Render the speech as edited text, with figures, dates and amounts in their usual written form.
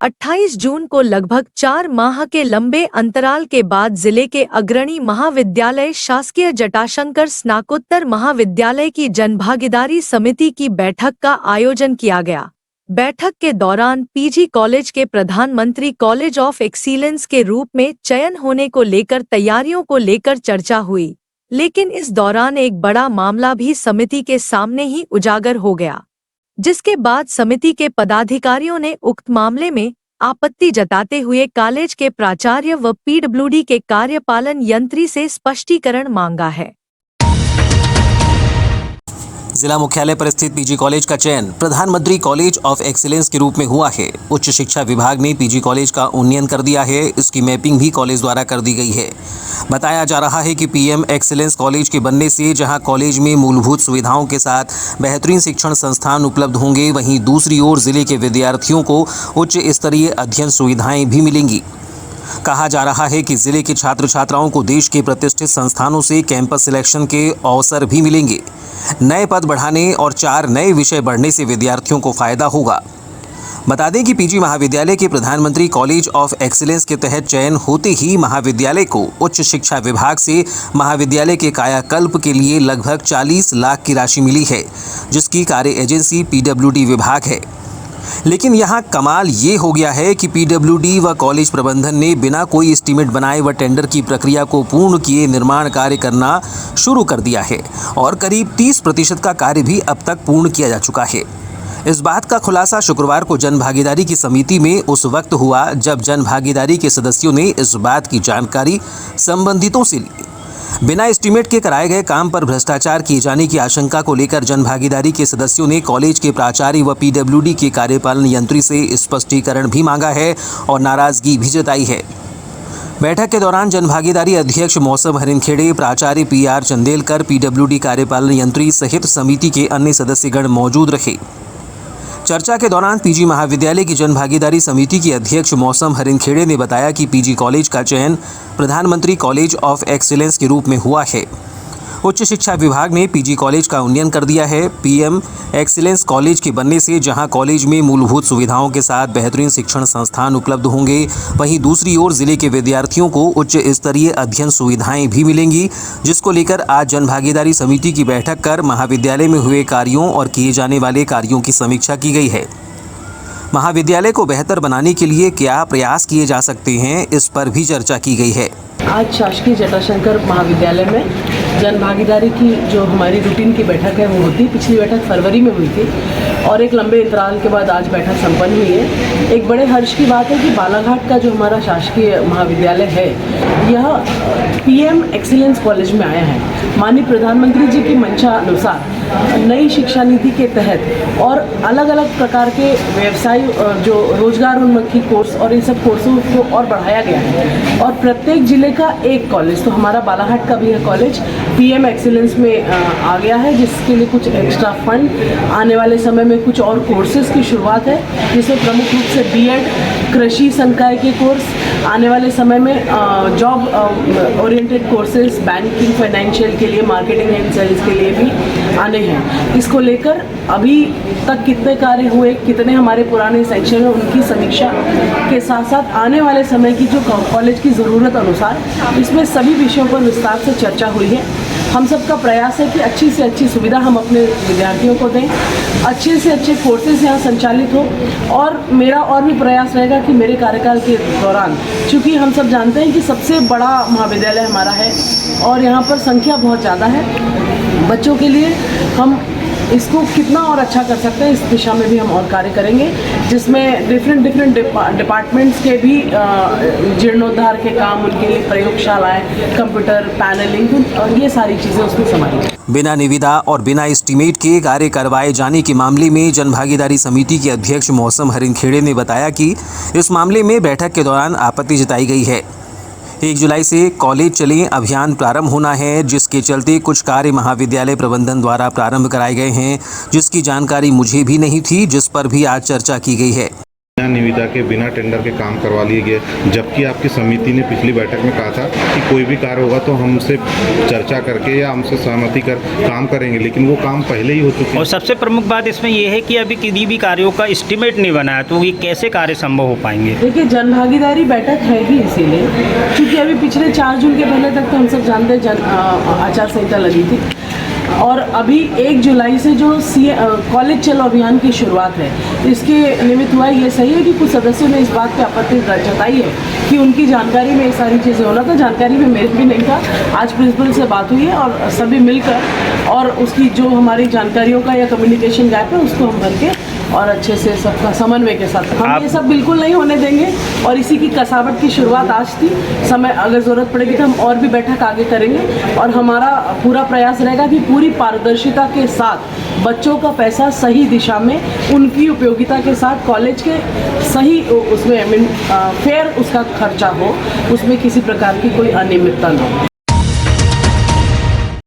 28 जून को लगभग 4 माह के लंबे अंतराल के बाद जिले के अग्रणी महाविद्यालय शासकीय जटाशंकर स्नातकोत्तर महाविद्यालय की जनभागीदारी समिति की बैठक का आयोजन किया गया। बैठक के दौरान पीजी कॉलेज के प्रधानमंत्री कॉलेज ऑफ एक्सीलेंस के रूप में चयन होने को लेकर तैयारियों को लेकर चर्चा हुई, लेकिन इस दौरान एक बड़ा मामला भी समिति के सामने ही उजागर हो गया, जिसके बाद समिति के पदाधिकारियों ने उक्त मामले में आपत्ति जताते हुए कॉलेज के प्राचार्य व पीडब्ल्यूडी के कार्यपालन यंत्री से स्पष्टीकरण मांगा है। जिला मुख्यालय पर स्थित पीजी कॉलेज का चयन प्रधानमंत्री कॉलेज ऑफ एक्सीलेंस के रूप में हुआ है। उच्च शिक्षा विभाग ने पीजी कॉलेज का उन्नयन कर दिया है। इसकी मैपिंग भी कॉलेज द्वारा कर दी गई है। बताया जा रहा है कि पीएम एक्सीलेंस कॉलेज के बनने से जहां कॉलेज में मूलभूत सुविधाओं के साथ बेहतरीन शिक्षण संस्थान उपलब्ध होंगे, वहीं दूसरी ओर जिले के विद्यार्थियों को उच्च स्तरीय अध्ययन सुविधाएं भी मिलेंगी। कहा जा रहा है कि जिले के छात्र छात्राओं को देश के प्रतिष्ठित संस्थानों से कैंपस सिलेक्शन के अवसर भी मिलेंगे। नए पद बढ़ाने और 4 नए विषय बढ़ने से विद्यार्थियों को फायदा होगा। बता दें कि पीजी महाविद्यालय के प्रधानमंत्री कॉलेज ऑफ एक्सीलेंस के तहत चयन होते ही महाविद्यालय को उच्च शिक्षा विभाग से महाविद्यालय के कायाकल्प के लिए लगभग 40 लाख की राशि मिली है, जिसकी कार्य एजेंसी पीडब्ल्यूडी विभाग है। लेकिन यहाँ कमाल ये हो गया है कि पीडब्ल्यूडी व कॉलेज प्रबंधन ने बिना कोई एस्टीमेट बनाए व टेंडर की प्रक्रिया को पूर्ण किए निर्माण कार्य करना शुरू कर दिया है और करीब 30% का कार्य भी अब तक पूर्ण किया जा चुका है। इस बात का खुलासा शुक्रवार को जनभागीदारी की समिति में उस वक्त हुआ जब जनभागीदारी के सदस्यों ने इस बात की जानकारी संबंधितों से ली। बिना एस्टीमेट के कराए गए काम पर भ्रष्टाचार किए जाने की आशंका को लेकर जनभागीदारी के सदस्यों ने कॉलेज के प्राचार्य व पीडब्ल्यूडी के कार्यपालन यंत्री से स्पष्टीकरण भी मांगा है और नाराजगी भी जताई है। बैठक के दौरान जनभागीदारी अध्यक्ष मौसम हरिनखेड़े, प्राचार्य पीआर चंदेलकर, पीडब्ल्यूडी कार्यपालन यंत्री सहित समिति के अन्य सदस्यगण मौजूद रहे। चर्चा के दौरान पीजी महाविद्यालय की जनभागीदारी समिति की अध्यक्ष मौसम हरिनखेड़े ने बताया कि पीजी कॉलेज का चयन प्रधानमंत्री कॉलेज ऑफ एक्सीलेंस के रूप में हुआ है। उच्च शिक्षा विभाग ने पीजी कॉलेज का उन्नयन कर दिया है। पीएम एक्सीलेंस कॉलेज के बनने से जहां कॉलेज में मूलभूत सुविधाओं के साथ बेहतरीन शिक्षण संस्थान उपलब्ध होंगे, वहीं दूसरी ओर जिले के विद्यार्थियों को उच्च स्तरीय अध्ययन सुविधाएं भी मिलेंगी, जिसको लेकर आज जनभागीदारी समिति की बैठक कर महाविद्यालय में हुए कार्यों और किए जाने वाले कार्यों की समीक्षा की गई है। महाविद्यालय को बेहतर बनाने के लिए क्या प्रयास किए जा सकते हैं, इस पर भी चर्चा की गई है। आज शासकीय जटाशंकर महाविद्यालय में जनभागीदारी की जो हमारी रूटीन की बैठक है वो होती। पिछली बैठक फरवरी में हुई थी और एक लंबे अंतराल के बाद आज बैठक संपन्न हुई है। एक बड़े हर्ष की बात है कि बालाघाट का जो हमारा शासकीय महाविद्यालय है यह पीएम एक्सीलेंस कॉलेज में आया है। माननीय प्रधानमंत्री जी की मंशा अनुसार नई शिक्षा नीति के तहत और अलग अलग प्रकार के व्यवसाय जो रोजगार उन्मुखी कोर्स और इन सब कोर्सों को और बढ़ाया गया है और प्रत्येक जिले का एक कॉलेज, तो हमारा बालाघाट का भी है कॉलेज पीएम एक्सीलेंस में आ गया है, जिसके लिए कुछ एक्स्ट्रा फंड आने वाले समय में कुछ और कोर्सेज की शुरुआत है, जिसमें प्रमुख रूप से बीएड, कृषि संकाय के कोर्स आने वाले समय में job oriented courses, banking, financial के लिए, मार्केटिंग एंड सेल्स के लिए भी आने हैं। इसको लेकर अभी तक कितने कार्य हुए, कितने हमारे पुराने सेक्शन हैं, उनकी समीक्षा के साथ साथ आने वाले समय की जो कॉलेज की ज़रूरत अनुसार इसमें सभी विषयों पर विस्तार से चर्चा हुई है। हम सबका प्रयास है कि अच्छी से अच्छी सुविधा हम अपने विद्यार्थियों को दें, अच्छे से अच्छे कोर्सेज यहाँ संचालित हो और मेरा और भी प्रयास रहेगा कि मेरे कार्यकाल के दौरान, चूँकि हम सब जानते हैं कि सबसे बड़ा महाविद्यालय हमारा है और यहाँ पर संख्या बहुत ज़्यादा है बच्चों के लिए, हम इसको कितना और अच्छा कर सकते हैं इस दिशा में भी हम और कार्य करेंगे, जिसमें डिफरेंट डिपार्टमेंट्स के भी जीर्णोद्धार के काम, उनके लिए प्रयोगशालाएं, कंप्यूटर, पैनलिंग और ये सारी चीज़ें उसमें समाई। बिना निविदा और बिना एस्टीमेट के कार्य करवाए जाने के मामले में जनभागीदारी समिति के अध्यक्ष मौसम हरिनखेड़े ने बताया कि इस मामले में बैठक के दौरान आपत्ति जताई गई है। 1 जुलाई से कॉलेज चलें अभियान प्रारंभ होना है, जिसके चलते कुछ कार्य महाविद्यालय प्रबंधन द्वारा प्रारंभ कराए गए हैं, जिसकी जानकारी मुझे भी नहीं थी, जिस पर भी आज चर्चा की गई है। बिना निविदा के बिना टेंडर के काम करवा लिए गए, जबकि आपकी समिति ने पिछली बैठक में कहा था कि कोई भी कार्य होगा तो हमसे चर्चा करके या हमसे सहमति कर काम करेंगे, लेकिन वो काम पहले ही हो चुके और हैं। सबसे प्रमुख बात इसमें यह है कि अभी किसी भी कार्यों का एस्टिमेट नहीं बना है, तो ये कैसे कार्य संभव हो पाएंगे? देखिए, जनभागीदारी बैठक है ही इसीलिए क्योंकि अभी पिछले 4 जून के पहले तक तो हम सब जानते हैं आचार संहिता लगी थी, और अभी 1 जुलाई से जो कॉलेज चलो अभियान की शुरुआत है, इसके निमित्त हुआ ये सही है कि कुछ सदस्यों ने इस बात पे आपत्ति जताई है कि उनकी जानकारी में ये सारी चीज़ें होना, तो जानकारी में मेरे भी नहीं था। आज प्रिंसिपल से बात हुई है और सभी मिलकर और उसकी जो हमारी जानकारियों का या कम्युनिकेशन गैप है उसको हम भर के और अच्छे से सबका समन्वय के साथ हम ये सब बिल्कुल नहीं होने देंगे। और इसी की कसावट की शुरुआत आज थी, समय अगर ज़रूरत पड़ेगी तो हम और भी बैठक आगे करेंगे और हमारा पूरा प्रयास रहेगा कि पूरी पारदर्शिता के साथ बच्चों का पैसा सही दिशा में उनकी उपयोगिता के साथ कॉलेज के सही उसमें फेयर उसका खर्चा हो, उसमें किसी प्रकार की कोई अनियमितता न हो।